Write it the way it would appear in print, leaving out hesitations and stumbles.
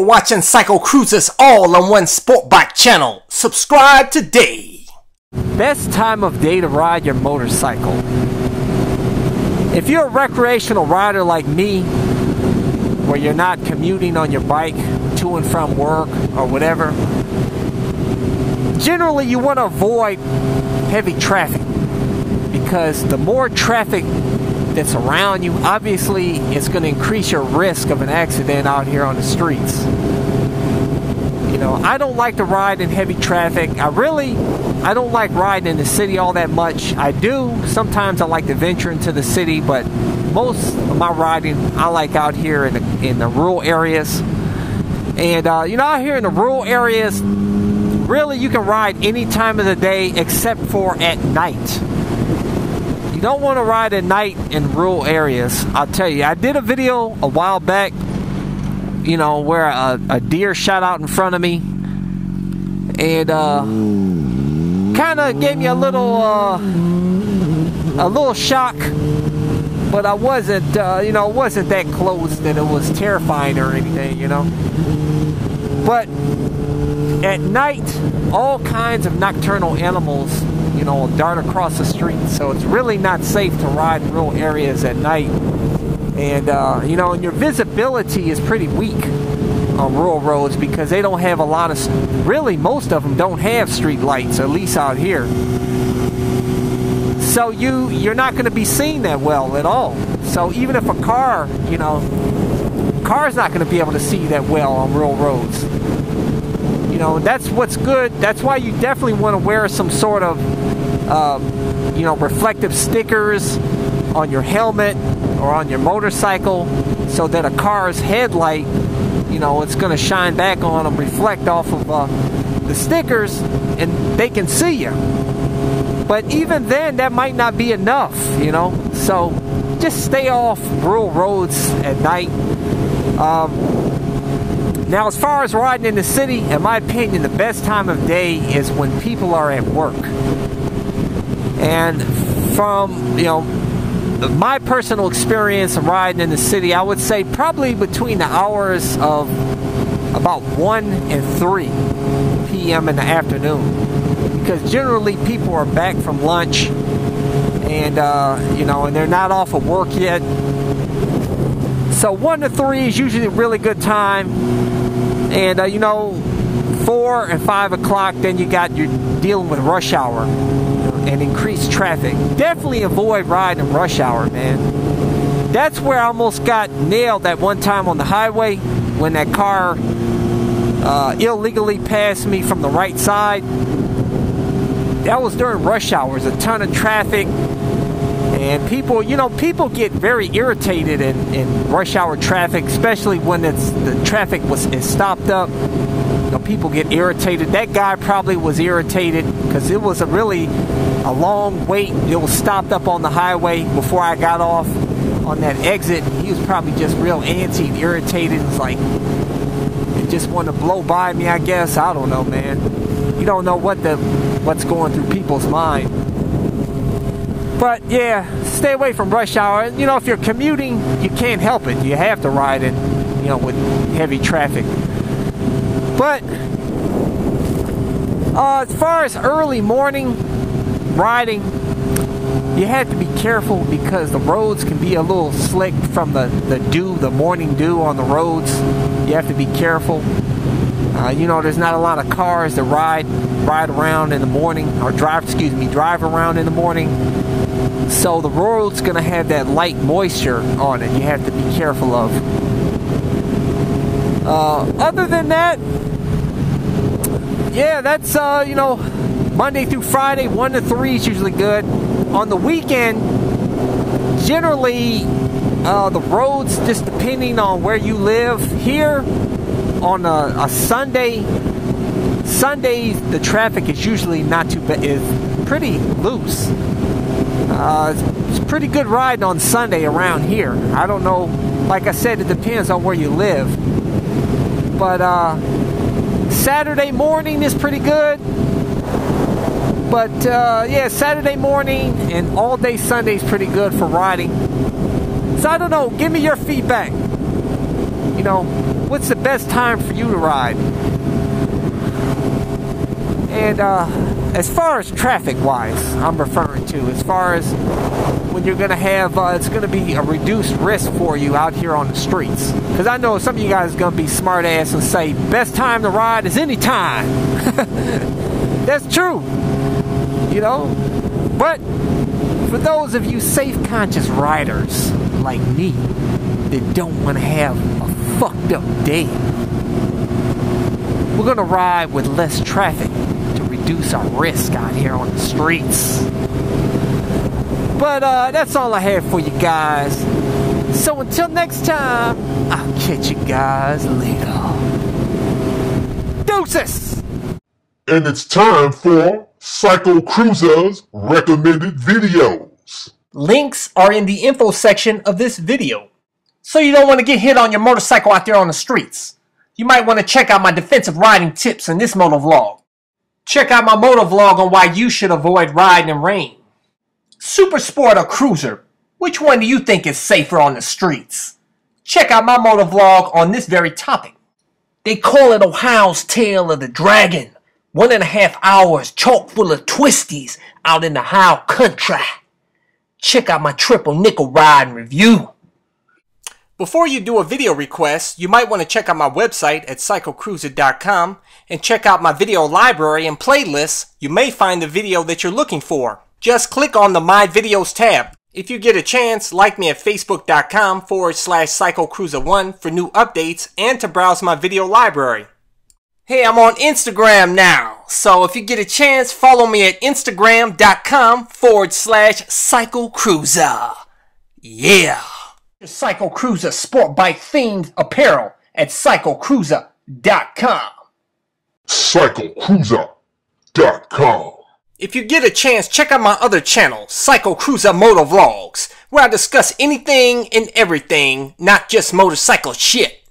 watching CycleCruza's all-in-one sport bike channel. Subscribe today. Best time of day to ride your motorcycle. If you're a recreational rider like me, where you're not commuting on your bike to and from work or whatever, generally you want to avoid heavy traffic, because the more traffic that's around you, obviously it's going to increase your risk of an accident out here on the streets. You know, I don't like to ride in heavy traffic. I don't like riding in the city all that much. I do. Sometimes I like to venture into the city, but most of my riding I like out here in the rural areas. And you know, out here in the rural areas, really you can ride any time of the day except for at night. You don't want to ride at night in rural areas. I'll tell you, I did a video a while back, you know, where a deer shot out in front of me, and kind of gave me a little shock, but I wasn't, you know, it wasn't that close that it was terrifying or anything, you know. But at night, all kinds of nocturnal animals, you know, dart across the street, so it's really not safe to ride in rural areas at night. And you know, and your visibility is pretty weak on rural roads because they don't have a lot of, really most of them don't have street lights, at least out here. So you're not going to be seen that well at all. So even if a car, you know, car's not going to be able to see that well on rural roads. You know, that's what's good. That's why you definitely want to wear some sort of, you know, reflective stickers on your helmet or on your motorcycle, so that a car's headlight, you know, it's going to shine back on them, reflect off of the stickers, and they can see you. But even then, that might not be enough, you know. So just stay off rural roads at night. Now, as far as riding in the city, in my opinion, the best time of day is when people are at work. And from, you know, my personal experience of riding in the city, I would say probably between the hours of about 1 and 3 p.m. in the afternoon. Because generally people are back from lunch and, you know, and they're not off of work yet. So 1 to 3 is usually a really good time. And, you know, 4 and 5 o'clock, then you're dealing with rush hour and increased traffic. Definitely avoid riding in rush hour, man. That's where I almost got nailed that one time on the highway when that car illegally passed me from the right side. That was during rush hours, a ton of traffic. And people, you know, people get very irritated in rush hour traffic, especially when the traffic is stopped up. You know, people get irritated. That guy probably was irritated because it was a long wait. It was stopped up on the highway before I got off on that exit. He was probably just real antsy and irritated. It was like, it just wanted to blow by me, I guess. I don't know, man. You don't know what's going through people's mind. But yeah, stay away from rush hour. You know, if you're commuting, you can't help it. You have to ride in, you know, with heavy traffic. But as far as early morning riding, you have to be careful because the roads can be a little slick from the morning dew on the roads. You have to be careful. You know, there's not a lot of cars that ride around in the morning, or drive around in the morning. So the road's going to have that light moisture on it. You have to be careful of. Other than that, yeah, that's, you know, Monday through Friday, 1 to 3 is usually good. On the weekend, generally, the roads, just depending on where you live, here on a Sunday, Sundays, the traffic is usually not too bad. It's pretty loose. It's pretty good riding on Sunday around here. I don't know, like I said, it depends on where you live. But Saturday morning is pretty good. But yeah, Saturday morning and all day Sunday is pretty good for riding. So I don't know, give me your feedback. You know, what's the best time for you to ride? And as far as traffic-wise, I'm referring to, as far as when you're going to have, it's going to be a reduced risk for you out here on the streets. Because I know some of you guys are going to be smart-ass and say, best time to ride is any time. That's true. You know? But for those of you safe-conscious riders like me that don't want to have a fucked up day, we're going to ride with less traffic to reduce our risk out here on the streets. But that's all I have for you guys. So until next time, I'll catch you guys later. Deuces! And it's time for CycleCruza's recommended videos. Links are in the info section of this video. So you don't want to get hit on your motorcycle out there on the streets. You might want to check out my defensive riding tips in this MotovLog. Check out my MotovVlog on why you should avoid riding in rain. Supersport or Cruiser, which one do you think is safer on the streets? Check out my MotovVlog on this very topic. They call it Ohio's Tail of the Dragon. 1.5 hours chock full of twisties out in the Ohio country. Check out my triple nickel ride and review. Before you do a video request, you might want to check out my website at CycleCruza.com and check out my video library and playlists. You may find the video that you're looking for. Just click on the My Videos tab. If you get a chance, like me at Facebook.com/CycleCruza1 for new updates and to browse my video library. Hey, I'm on Instagram now, so if you get a chance, follow me at Instagram.com/CycleCruza. Yeah! CycleCruza sport bike themed apparel at CycleCruza.com. CycleCruza.com. If you get a chance, check out my other channel, CycleCruza MotoVlogs, where I discuss anything and everything, not just motorcycle shit.